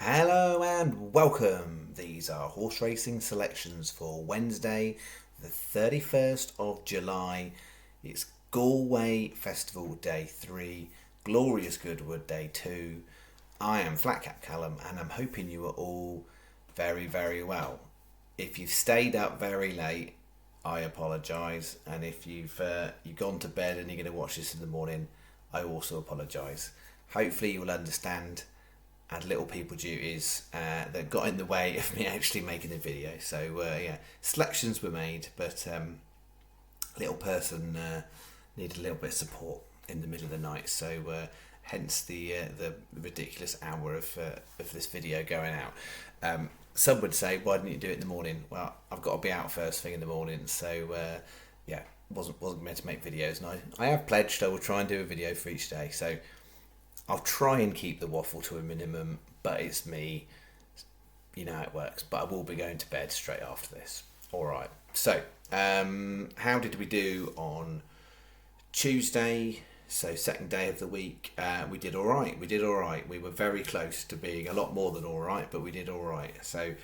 Hello and welcome. These are horse racing selections for Wednesday, the 31st of July. It's Galway Festival Day 3, Glorious Goodwood Day 2. I am Flatcapcallum and I'm hoping you are all very, very well. If you've stayed up very late, I apologise. And if you've gone to bed and you're going to watch this in the morning, I also apologise. Hopefully you will understand had little people duties that got in the way of me actually making the video. So selections were made, but little person needed a little bit of support in the middle of the night. So hence the ridiculous hour of this video going out. Some would say, why didn't you do it in the morning? Well, I've got to be out first thing in the morning, so wasn't meant to make videos. And I have pledged I will try and do a video for each day. So I'll try and keep the waffle to a minimum, but it's me, you know how it works. But I will be going to bed straight after this. All right. So, how did we do on Tuesday? So, second day of the week. We did all right. We were very close to being a lot more than all right, but we did all right. So,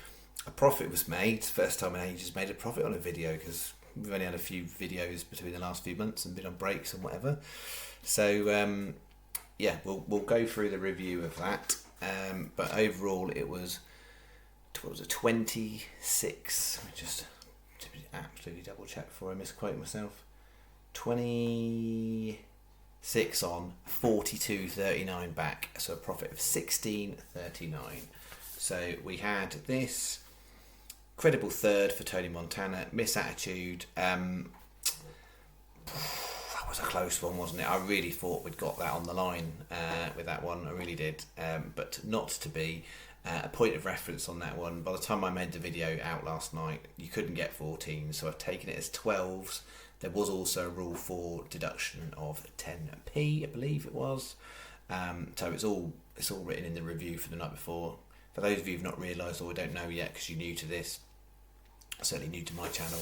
a profit was made. First time in ages made a profit on a video because we've only had a few videos between the last few months and been on breaks and whatever. So, we'll go through the review of that. But overall, it was 26. Let me just absolutely double check before I misquote myself. 26 on, 42.39 back, so a profit of 16.39. So we had this credible third for Tony Montana, Miss Attitude. That was a close one, wasn't it? I really thought we'd got that on the line with that one. I really did, but not to be. A point of reference on that one. By the time I made the video out last night, you couldn't get 14, so I've taken it as 12s. There was also a rule for deduction of 10p, I believe it was. So it's all written in the review for the night before. For those of you who've not realised or don't know yet, because you're new to this, certainly new to my channel.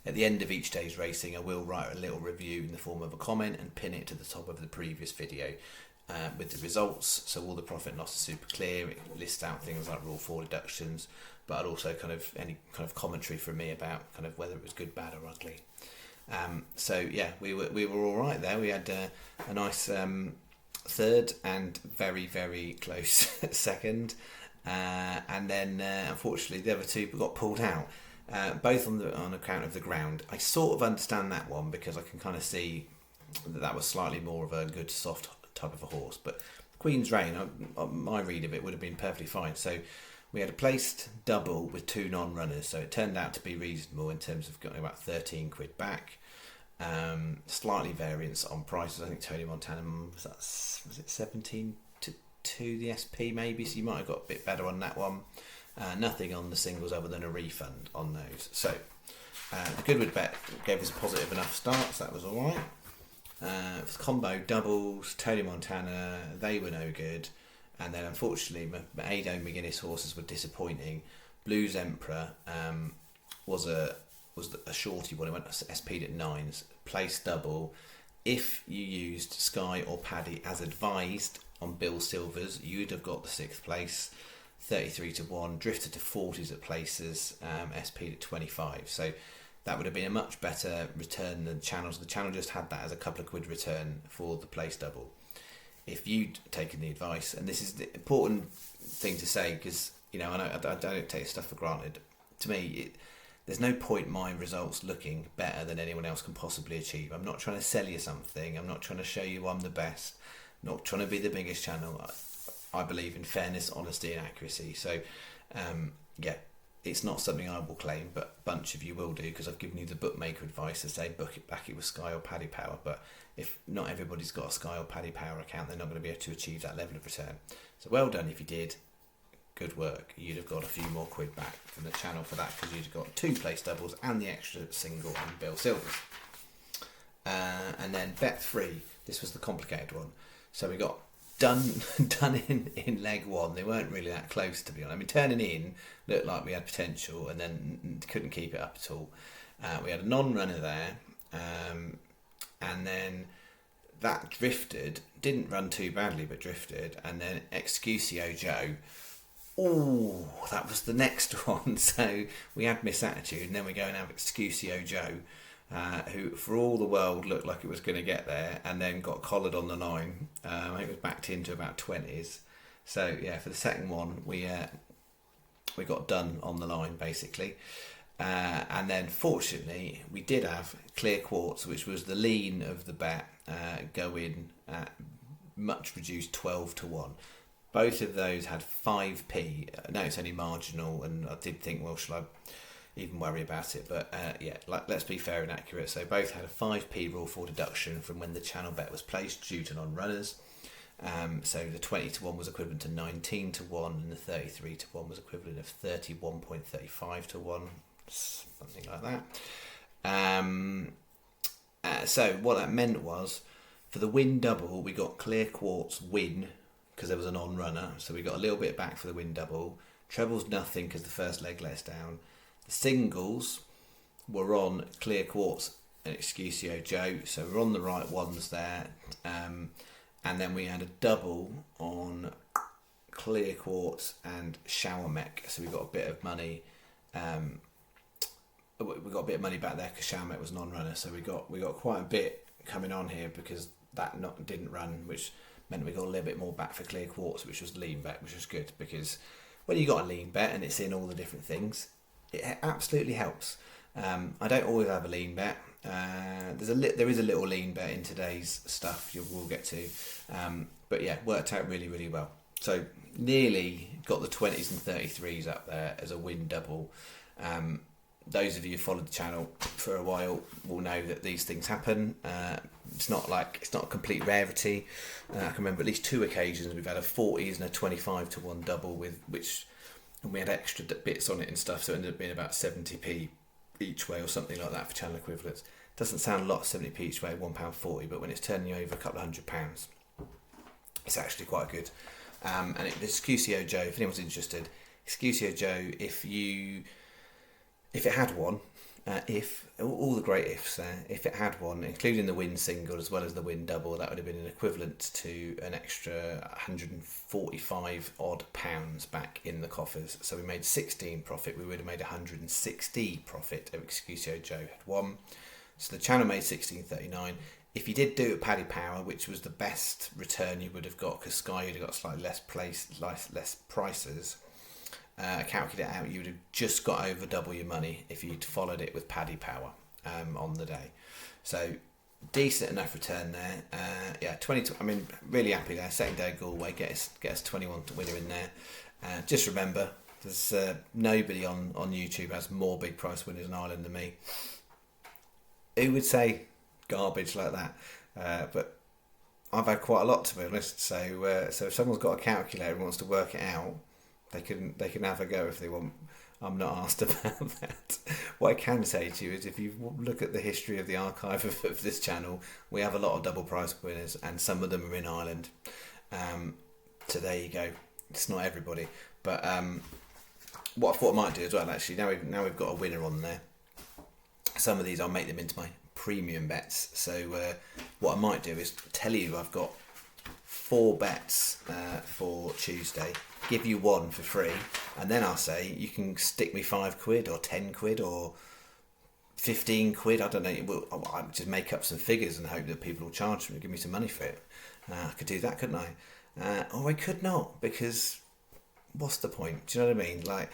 At the end of each day's racing, I will write a little review in the form of a comment and pin it to the top of the previous video with the results. So all the profit and loss is super clear. It lists out things like Rule 4 deductions, but I'd also kind of any kind of commentary from me about kind of whether it was good, bad or ugly. We were all right there. We had a nice third and very, very close second. And then unfortunately the other two got pulled out. Both on account of the ground. I sort of understand that one because I can kind of see that was slightly more of a good soft type of a horse. But Queen's Reign, my read of it would have been perfectly fine. So we had a placed double with two non-runners. So it turned out to be reasonable in terms of getting about 13 quid back. Slightly variance on prices. I think Tony Montana was it 17 to 2 the SP maybe. So you might have got a bit better on that one. Nothing on the singles other than a refund on those. So the Goodwood bet gave us a positive enough start, so that was all right. For the combo doubles, Tony Montana, they were no good. And then unfortunately, my Ado McGuinness horses were disappointing. Blues Emperor was a shorty one. It went SP'd at 9s, placed double. If you used Sky or Paddy as advised on Bill Silver's, you'd have got the 6th place. 33 to 1, drifted to 40s at places, SP'd at 25. So that would have been a much better return than Channel's. The Channel just had that as a couple of quid return for the place double. If you'd taken the advice, and this is the important thing to say because I know I don't take stuff for granted. To me, there's no point my results looking better than anyone else can possibly achieve. I'm not trying to sell you something. I'm not trying to show you I'm the best. I'm not trying to be the biggest channel. I believe in fairness, honesty and accuracy. So, it's not something I will claim, but a bunch of you will do because I've given you the bookmaker advice to say back it with Sky or Paddy Power. But if not everybody's got a Sky or Paddy Power account, they're not going to be able to achieve that level of return. So well done if you did. Good work. You'd have got a few more quid back from the channel for that because you'd have got 2 place doubles and the extra single on Bill Silvers. And then bet 3. This was the complicated one. So we got done in leg 1. They weren't really that close, to be honest. I mean, turning in looked like we had potential and then couldn't keep it up at all. We had a non-runner there, and then that drifted, didn't run too badly but drifted, and then Excusio Joe Oh, that was the next one. So we had Miss Attitude, and then we go and have Excusio Joe, who for all the world looked like it was going to get there, and then got collared on the line. I think it was backed into about 20s. So yeah, for the second one, we got done on the line basically. And then fortunately we did have Clear Quartz, which was the lean of the bet, go in at much reduced 12-1. Both of those had 5p. I know it's only marginal, and I did think, well, shall I even worry about it? But let's be fair and accurate. So both had a 5p rule for deduction from when the channel bet was placed due to non-runners. So the 20-1 was equivalent to 19-1, and the 33-1 was equivalent of 31.35-1, something like that. So what that meant was, for the win double, we got Clear Quartz win because there was a non-runner, so we got a little bit back for the win double. Trebles nothing because the first leg let us down. The singles were on Clear Quartz and Excusio Joe, so we're on the right ones there. And then we had a double on Clear Quartz and Shower Mech, so we got a bit of money. We got a bit of money back there because Shower Mech was non-runner, so we got quite a bit coming on here because that didn't run, which meant we got a little bit more back for Clear Quartz, which was lean bet, which was good, because when you got a lean bet and it's in all the different things, it absolutely helps. I don't always have a lean bet. There is a little lean bet in today's stuff we'll get to, but yeah, worked out really, really well. So nearly got the 20s and 33s up there as a win double. Those of you who followed the channel for a while will know that these things happen. It's not a complete rarity. I can remember at least 2 occasions we've had a 40s and a 25-1 double and we had extra bits on it and stuff, so it ended up being about 70p each way or something like that for channel equivalents. Doesn't sound a lot, 70p each way, £1.40, but when it's turning you over a couple of £100, it's actually quite good. And it's Excusio Joe, if anyone's interested. Excusio Joe, if it had one, all the great ifs there, if it had one, including the win single as well as the win double, that would have been an equivalent to an extra 145 odd pounds back in the coffers. So we made 16 profit, we would have made 160 profit if Excusio Joe had won. So the channel made 16.39. If you did do it Paddy Power, which was the best return you would have got, because Sky would have got slightly less prices, calculate it out, you would have just got over double your money if you'd followed it with Paddy Power on the day. So decent enough return there. 22. I mean, really happy there. Second day Galway, get us 21 to winner in there. Just remember, there's nobody on YouTube has more big price winners in Ireland than me. Who would say garbage like that? But I've had quite a lot, to be honest. So if someone's got a calculator and wants to work it out, they can have a go if they want. I'm not asked about that. What I can say to you is, if you look at the history of the archive of this channel, we have a lot of double price winners, and some of them are in Ireland. So there you go. It's not everybody, but what I thought I might do as well, actually, now we've got a winner on there. Some of these I'll make them into my premium bets. So what I might do is tell you I've got 4 bets for Tuesday. Give you one for free, and then I'll say you can stick me £5 or £10 or £15. I don't know. I'll just make up some figures and hope that people will charge me, give me some money for it. I could do that, couldn't I? Or I could not, because what's the point? Do you know what I mean? Like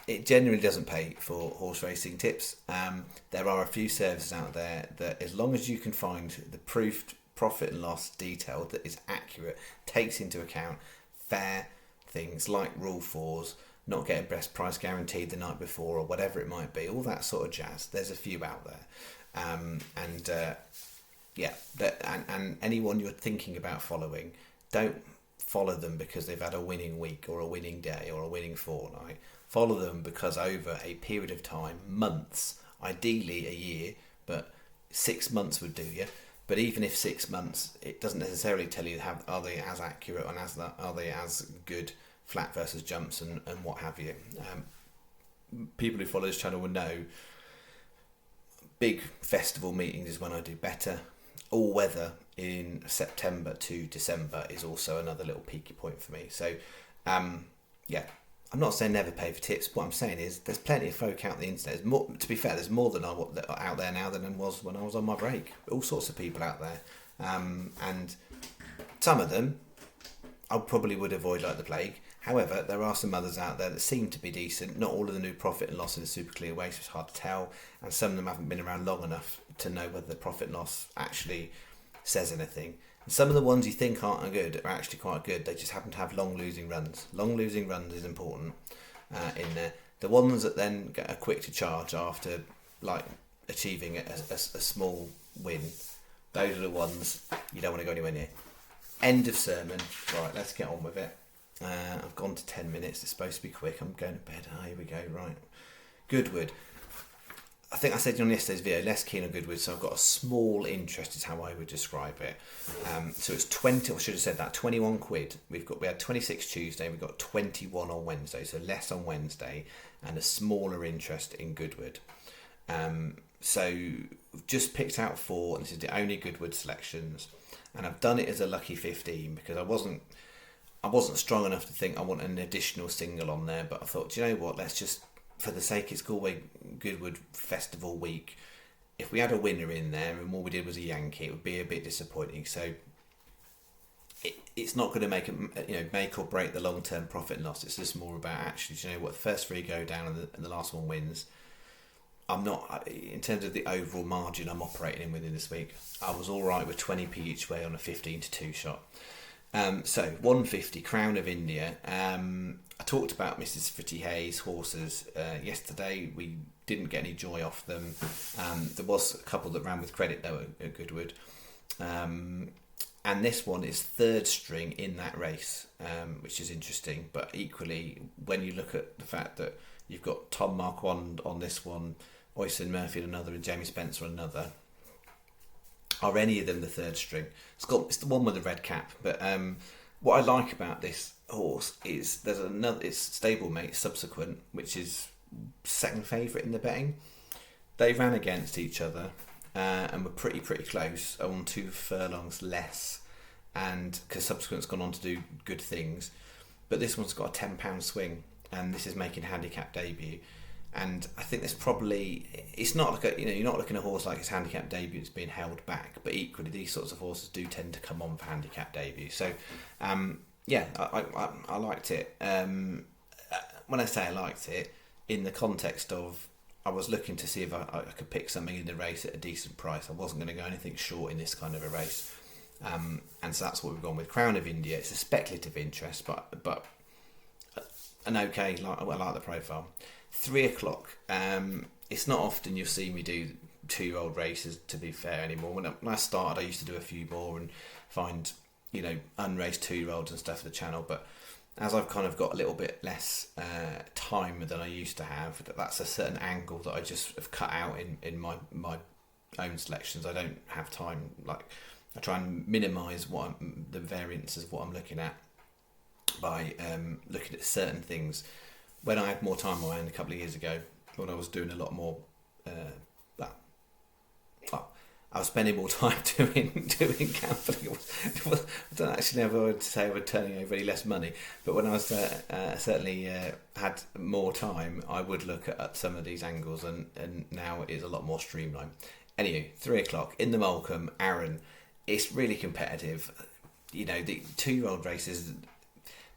it generally doesn't pay for horse racing tips. There are a few services out there that, as long as you can find the proofed profit and loss detail that is accurate, takes into account fair things like Rule 4s, not getting best price guaranteed the night before or whatever it might be, all that sort of jazz. There's a few out there. And anyone you're thinking about following, don't follow them because they've had a winning week or a winning day or a winning fortnight. Follow them because over a period of time, months, ideally a year, but 6 months would do you. But even if 6 months, it doesn't necessarily tell you are they as accurate and are they as good flat versus jumps and what have you. People who follow this channel will know big festival meetings is when I do better. All weather in September to December is also another little peaky point for me. So Yeah, I'm not saying never pay for tips. What I'm saying is there's plenty of folk out on the internet. There's more, to be fair, there's more than out there now than there was when I was on my break. All sorts of people out there, and some of them I probably would avoid like the plague. However, there are some others out there that seem to be decent. Not all of the new profit and loss in the super clear way, so it's hard to tell. And some of them haven't been around long enough to know whether the profit and loss actually says anything. And some of the ones you think aren't good are actually quite good. They just happen to have long losing runs. Long losing runs is important in there. The ones that then get a quick to charge after like achieving a small win, those are the ones you don't want to go anywhere near. End of sermon. Right, let's get on with it. I've gone to 10 minutes. It's supposed to be quick. I'm going to bed. Here we go. Right. Goodwood. I think I said on yesterday's video, less keen on Goodwood, so I've got a small interest is how I would describe it. So it's 20, or should have said that, 21 quid. We had 26 Tuesday, we got 21 on Wednesday, so less on Wednesday, and a smaller interest in Goodwood. So we've just picked out 4, and this is the only Goodwood selections, and I've done it as a lucky 15 because I wasn't strong enough to think I want an additional single on there, but I thought, do you know what, let's just, for the sake it's Galway Goodwood Festival week, if we had a winner in there and all we did was a Yankee, it would be a bit disappointing. So it's not going to make or break the long term profit and loss. It's just more about actually, do you know what, the first 3 go down and the last one wins. I'm not, in terms of the overall margin I'm operating in within this week, I was all right with 20p each way on a 15-2 shot. So 150 Crown of India. I talked about Mrs. Fritty Hayes' horses yesterday. We didn't get any joy off them. There was a couple that ran with credit though at Goodwood. And this one is 3rd string in that race, which is interesting. But equally, when you look at the fact that you've got Tom Marquand on this one, Oyson Murphy on another, and Jamie Spencer on another, are any of them the 3rd string? It's the one with the red cap. But what I like about this horse is there's another. It's stablemate Subsequent, which is 2nd favourite in the betting. They ran against each other and were pretty close on 2 furlongs less, and because Subsequent's gone on to do good things, but this one's got a £10 swing, and this is making handicap debut. And I think there's probably, it's not like you're not looking at a horse like his handicap debut that's being held back, but equally these sorts of horses do tend to come on for handicap debut. So, I liked it. When I say I liked it, in the context of I was looking to see if I could pick something in the race at a decent price. I wasn't going to go anything short in this kind of a race, and so that's what we've gone with. Crown of India. It's a speculative interest, but an okay. I like the profile. 3 o'clock. It's not often you'll see me do 2-year-old races, to be fair, anymore. When I started, I used to do a few more and find, unraced 2-year-olds and stuff for the channel. But as I've kind of got a little bit less time than I used to have, that's a certain angle that I just have cut out in my own selections. I don't have time. Like, I try and minimise the variances of what I'm looking at by looking at certain things. When I had more time on my hand a couple of years ago, when I was doing a lot more, I was spending more time doing gambling. I don't actually know if I would say I was turning over any less money, but when I was certainly had more time, I would look at some of these angles, and now it is a lot more streamlined. Anyway, 3 o'clock in the Molecombe, Aaron. It's really competitive. The 2-year-old race is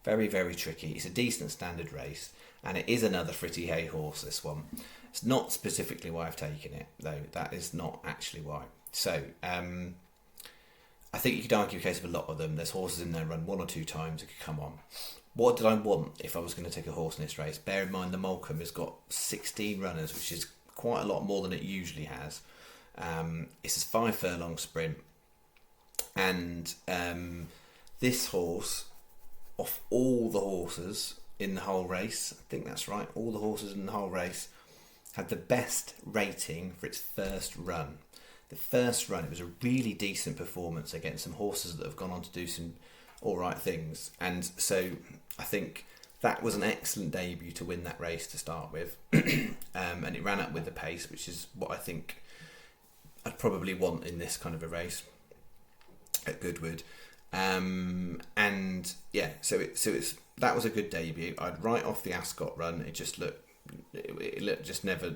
very, very tricky. It's a decent standard race. And it is another Fritty Hay horse, this one. It's not specifically why I've taken it, though. That is not actually why. So, I think you could argue a case of a lot of them. There's horses in there run 1 or 2 times that could come on. What did I want if I was going to take a horse in this race? Bear in mind the Molecombe has got 16 runners, which is quite a lot more than it usually has. It's a 5 furlong sprint. And this horse, off all the horses in the whole race, I think that's right, all the horses in the whole race, had the best rating for its first run. The first run, it was a really decent performance against some horses that have gone on to do some alright things, and so I think that was an excellent debut to win that race to start with. And it ran up with the pace, which is what I think I'd probably want in this kind of a race at Goodwood. And yeah, so it's that was a good debut. I'd write off the Ascot run. It looked just never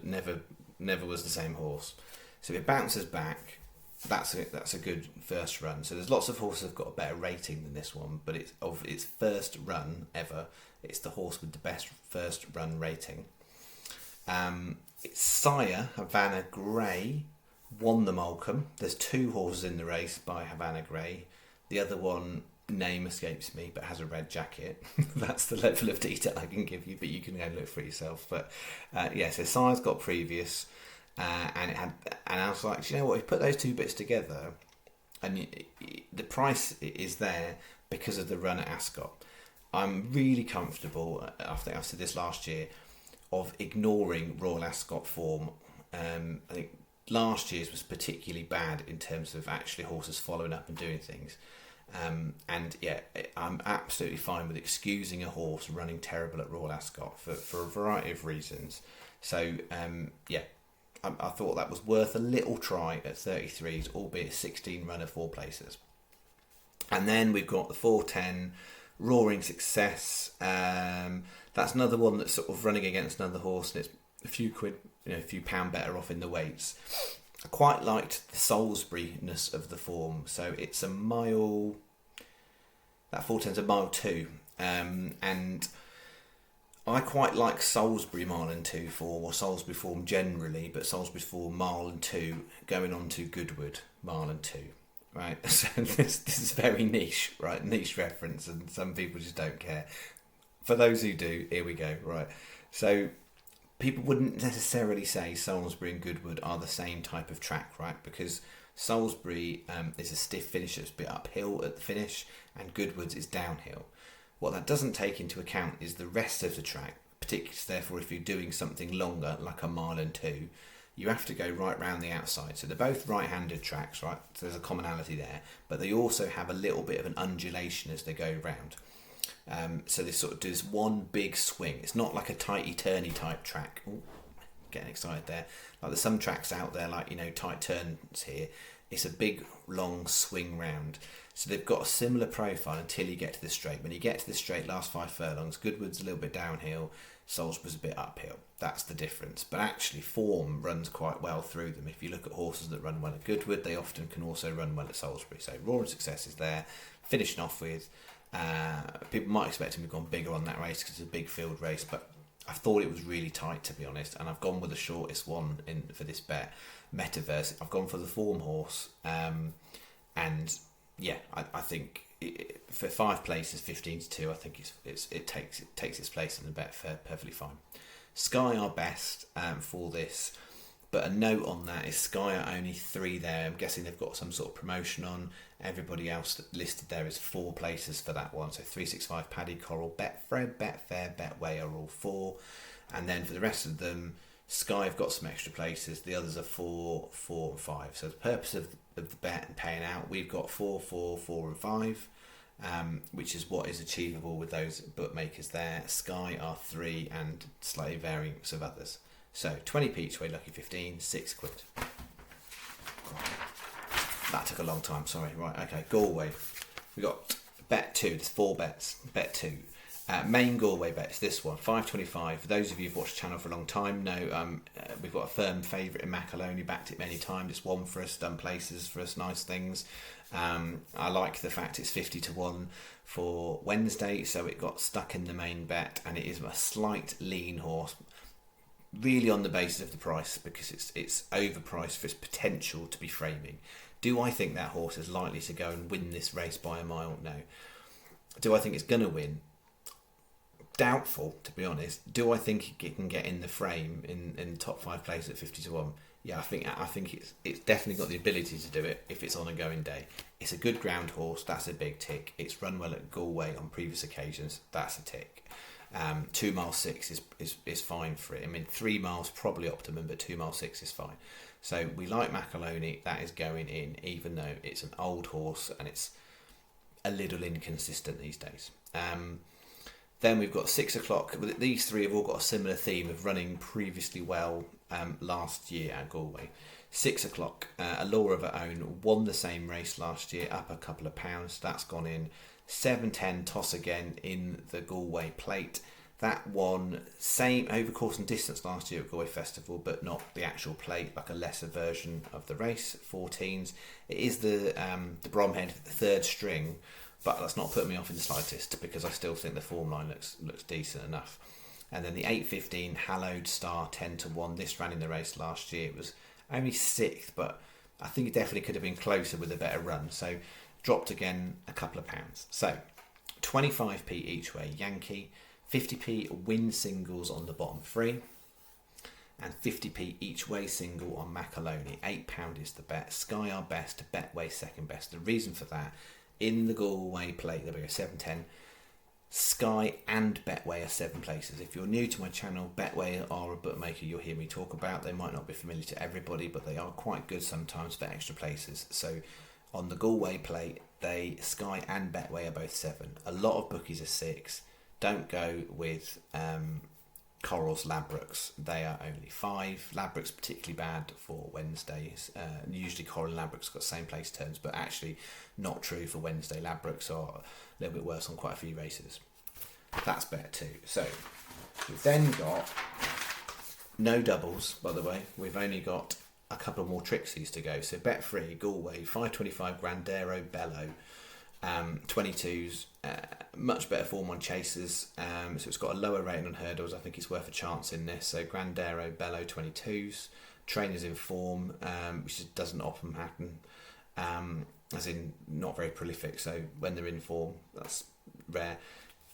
was the same horse. So if it bounces back, that's a good first run. So there's lots of horses that have got a better rating than this one, but it's of its first run ever. It's the horse with the best first run rating. Its sire, Havana Grey, won the Malcolm. There's 2 horses in the race by Havana Grey. The other one, name escapes me, but has a red jacket. That's the level of detail I can give you, but you can go and look for yourself. But so sire's got previous, and I was like, do you know what? If you put those 2 bits together, and the price is there because of the run at Ascot. I'm really comfortable. I think I said this last year, of ignoring Royal Ascot form. I think last year's was particularly bad in terms of actually horses following up and doing things. I'm absolutely fine with excusing a horse running terrible at Royal Ascot for a variety of reasons. So I thought that was worth a little try at 33s, albeit 16 runner 4 places. And then we've got the 410 Roaring Success. That's another one that's sort of running against another horse, and it's a few quid, a few pound better off in the weights. I quite liked the Salisbury-ness of the form. So it's a mile, that 410's a mile 2. And I quite like Salisbury mile and 2 form, or Salisbury form generally, but Salisbury form mile and 2 going on to Goodwood mile and 2. Right, so this is very niche, right? Niche reference, and some people just don't care. For those who do, here we go. Right, so people wouldn't necessarily say Salisbury and Goodwood are the same type of track, right? Because Salisbury is a stiff finish that's a bit uphill at the finish, and Goodwood's is downhill. What that doesn't take into account is the rest of the track, particularly therefore if you're doing something longer, like a mile and 2, you have to go right round the outside. So they're both right-handed tracks, right? So there's a commonality there, but they also have a little bit of an undulation as they go round. So they sort of do this one big swing. It's not like a tighty-turny type track. Ooh, getting excited there. Like there's some tracks out there, like, tight turns here. It's a big, long swing round. So they've got a similar profile until you get to the straight. When you get to the straight, last 5 furlongs, Goodwood's a little bit downhill, Salisbury's a bit uphill. That's the difference. But actually, form runs quite well through them. If you look at horses that run well at Goodwood, they often can also run well at Salisbury. So Roaring Success is there. Finishing off with, people might expect him to have gone bigger on that race because it's a big field race, but I thought it was really tight, to be honest, and I've gone with the shortest one for this bet, Metaverse. I've gone for the form horse, and yeah, I think for 5 places, 15-2, I think it takes its place in the bet perfectly fine. Sky are best for this, but a note on that is Sky are only 3 there. I'm guessing they've got some sort of promotion on. Everybody else that listed there is 4 places for that one. So 365, Paddy Coral, Betfred, Betfair, Betway are all 4. And then for the rest of them, Sky have got some extra places. The others are 4, 4 and 5. So the purpose of the bet and paying out, we've got 4, 4, 4 and 5, which is what is achievable with those bookmakers there. Sky are 3 and slightly varying of others. So 20p each way, lucky 15, 6 quid. That took a long time, sorry. Right, okay, Galway. We got bet 2, there's 4 bets. Bet 2. Main Galway bets, this one, 5.25. For those of you who've watched the channel for a long time know we've got a firm favourite in Macaloni, backed it many times, it's won for us, done places for us, nice things. I like the fact it's 50-1 for Wednesday, so it got stuck in the main bet, and it is a slight lean horse, really on the basis of the price, because it's overpriced for its potential to be framing. Do I think that horse is likely to go and win this race by a mile? No. Do I think it's going to win? Doubtful, to be honest. Do I think it can get in the frame in the top 5 places at 50-1? Yeah, I think it's definitely got the ability to do it if it's on a going day. It's a good ground horse, that's a big tick. It's run well at Galway on previous occasions, that's a tick. 2 mile 6 is fine for it. I mean, 3 miles probably optimum, but 2 mile 6 is fine. So we like Macaloni, that is going in, even though it's an old horse and it's a little inconsistent these days. Then we've got 6 o'clock. These 3 have all got a similar theme of running previously well last year at Galway. 6 o'clock, a Law of Her Own won the same race last year, up a couple of pounds. That's gone in. 7:10 toss again in the Galway plate. That one, same over course and distance last year at Galway Festival, but not the actual plate, like a lesser version of the race, 14s. It is the Bromhead third string, but that's not putting me off in the slightest, because I still think the form line looks decent enough. And then the 8:15 Hallowed Star 10-1. This ran in the race last year. It was only 6th, but I think it definitely could have been closer with a better run. So dropped again a couple of pounds. So 25p each way Yankee, 50p win singles on the bottom three, and 50p each way single on Macaroni. £8 is the bet. Sky are best, Betway second best. The reason for that, in the Galway plate, there we go, 7:10. Sky and Betway are 7 places. If you're new to my channel, Betway are a bookmaker you'll hear me talk about. They might not be familiar to everybody, but they are quite good sometimes for extra places. So on the Galway plate, Sky and Betway are both 7. A lot of bookies are 6. Don't go with Corals, Ladbrokes. They are only 5. Ladbrokes particularly bad for Wednesdays. Usually Coral and Ladbrokes got same place turns, but actually not true for Wednesday. Ladbrokes are a little bit worse on quite a few races. That's better too. So we've then got no doubles, by the way. We've only got a couple more trixies to go. So bet free, Galway, 5.25 Grandero Bello. 22s, much better form on chasers, so it's got a lower rating on hurdles. I think it's worth a chance in this. So Grandero Bello 22s, trainers in form, which doesn't often happen, as in not very prolific, so when they're in form, that's rare.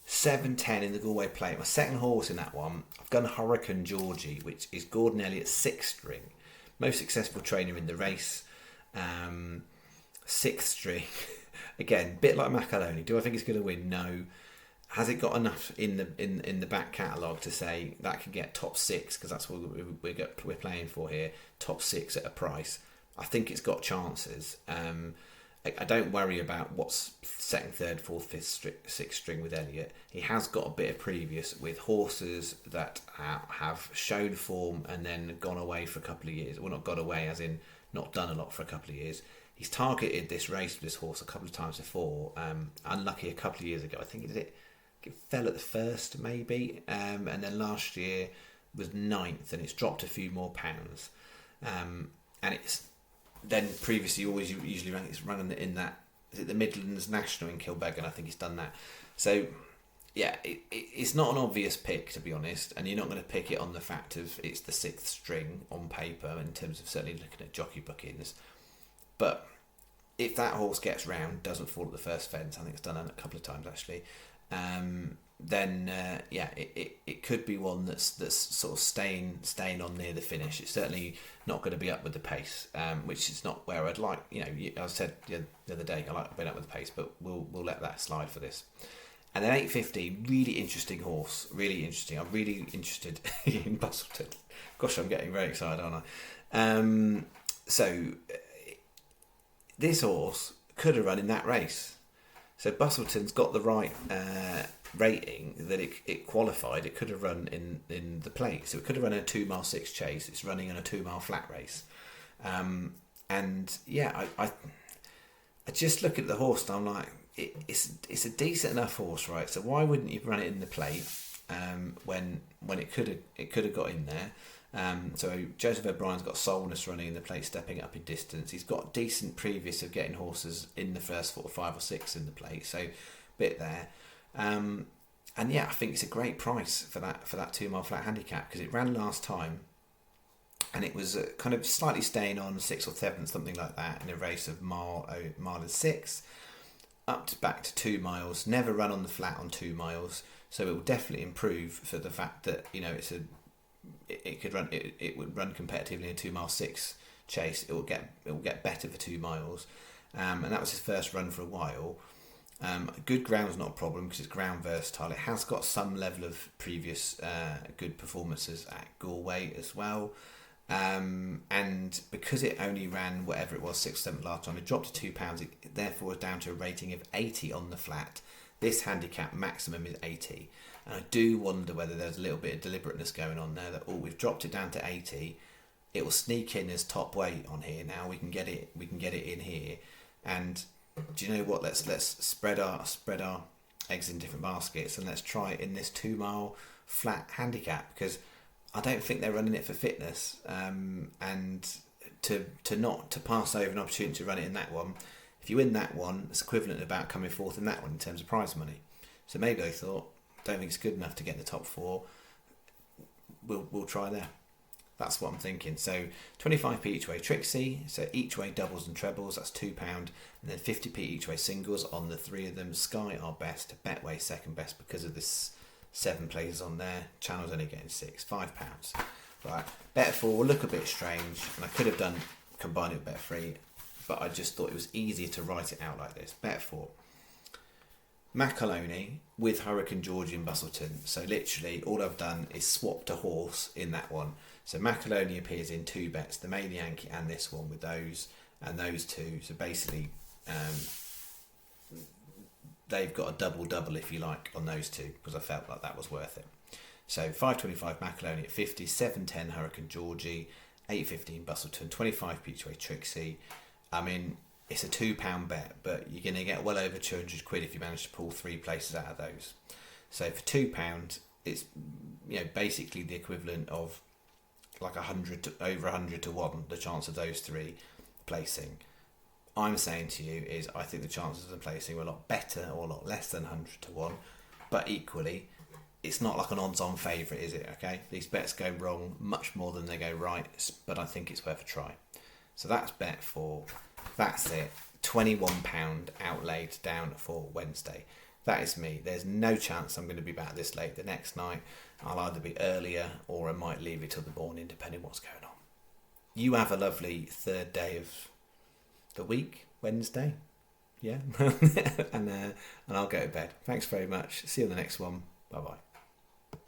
7:10 in the Galway plate. My second horse in that one, I've gone Hurricane Georgie, which is Gordon Elliott's 6th string, most successful trainer in the race, 6th string. Again, bit like Macaroni. Do I think it's going to win? No. Has it got enough in the back catalogue to say that can get top 6? Because that's what we're playing for here. Top 6 at a price. I think it's got chances. I don't worry about what's 2nd, 3rd, 4th, 5th, 6th string with Elliott. He has got a bit of previous with horses that have shown form and then gone away for a couple of years. Well, not gone away, as in not done a lot for a couple of years. He's targeted this race with this horse a couple of times before. Unlucky a couple of years ago. I think it fell at the first, maybe. And then last year was 9th, and it's dropped a few more pounds. And it's then previously always usually it's running in that, is it the Midlands National in Kilbeggan? I think he's done that. So yeah, it's not an obvious pick, to be honest, and you're not going to pick it on the fact of it's the 6th string on paper in terms of certainly looking at jockey bookings. But if that horse gets round, doesn't fall at the first fence, I think it's done a couple of times actually, then it could be one that's sort of staying on near the finish. It's certainly not going to be up with the pace, which is not where I'd like. I said the other day I like being up with the pace, but we'll let that slide for this. And then 8:50, really interesting horse, really interesting. I'm really interested in Bustleton. Gosh, I'm getting very excited, aren't I? So this horse could have run in that race. So Bustleton's got the right rating that it qualified. It could have run in the plate. So it could have run a 2 mile 6 chase. It's running in a 2 mile flat race. And yeah, I just look at the horse and I'm like, it's a decent enough horse, right? So why wouldn't you run it in the plate when it could have got in there? So Joseph O'Brien's got Solness running in the plate, stepping up in distance. He's got decent previous of getting horses in the first 4 or 5 or 6 in the plate, so bit there. And yeah, I think it's a great price for that 2 mile flat handicap, because it ran last time and it was kind of slightly staying on 6th or 7th, something like that, in a race of mile and 6, back to 2 miles. Never run on the flat on 2 miles, so it will definitely improve for the fact that it would run competitively in a 2 mile 6 chase. It will get better for 2 miles, and that was his first run for a while. Good ground's not a problem because it's ground versatile. It has got some level of previous good performances at Galway as well, and because it only ran whatever it was 6th, 7th last time, it dropped to £2. It therefore was down to a rating of 80 on the flat. This handicap maximum is 80. And I do wonder whether there's a little bit of deliberateness going on there, that we've dropped it down to 80. It will sneak in as top weight on here now. We can get it in here, and do you know what? Let's spread our eggs in different baskets, and let's try it in this 2 mile flat handicap, because I don't think they're running it for fitness, and to pass over an opportunity to run it in that one. If you win that one, it's equivalent to about coming fourth in that one in terms of prize money. So maybe they thought, don't think it's good enough to get in the top 4. We'll try there. That's what I'm thinking. So 25p each way Trixie. So each way doubles and trebles, that's £2, and then 50p each way singles on the 3 of them. Sky are best, Betway second best because of this 7 places on there. Channel's only getting 6, £5. Right, bet 4 will look a bit strange, and I could have done combined it with bet 3, but I just thought it was easier to write it out like this. Bet 4. Macaroni with Hurricane Georgie and Bustleton. So literally all I've done is swapped a horse in that one. So Macaroni appears in 2 bets, the main Yankee and this one, with those and those 2. So basically they've got a double if you like on those 2, because I felt like that was worth it. So 5.25 Macaroni at 50, 7.10 Hurricane Georgie, 8.15 Bustleton, 25p each way Trixie. I mean, it's a £2 bet, but you're going to get well over 200 quid if you manage to pull 3 places out of those. So for £2, it's basically the equivalent of like over 100 to 1, the chance of those 3 placing. I'm saying to you is I think the chances of them placing were a lot better, or a lot less than 100 to 1, but equally it's not like an odds-on favourite, is it? Okay, these bets go wrong much more than they go right, but I think it's worth a try. So that's bet 4. That's it. £21 outlaid down for Wednesday. That is me. There's no chance I'm going to be back this late the next night. I'll either be earlier or I might leave it till the morning, depending what's going on. You have a lovely 3rd day of the week, Wednesday. Yeah. and I'll go to bed. Thanks very much. See you on the next one. Bye-bye.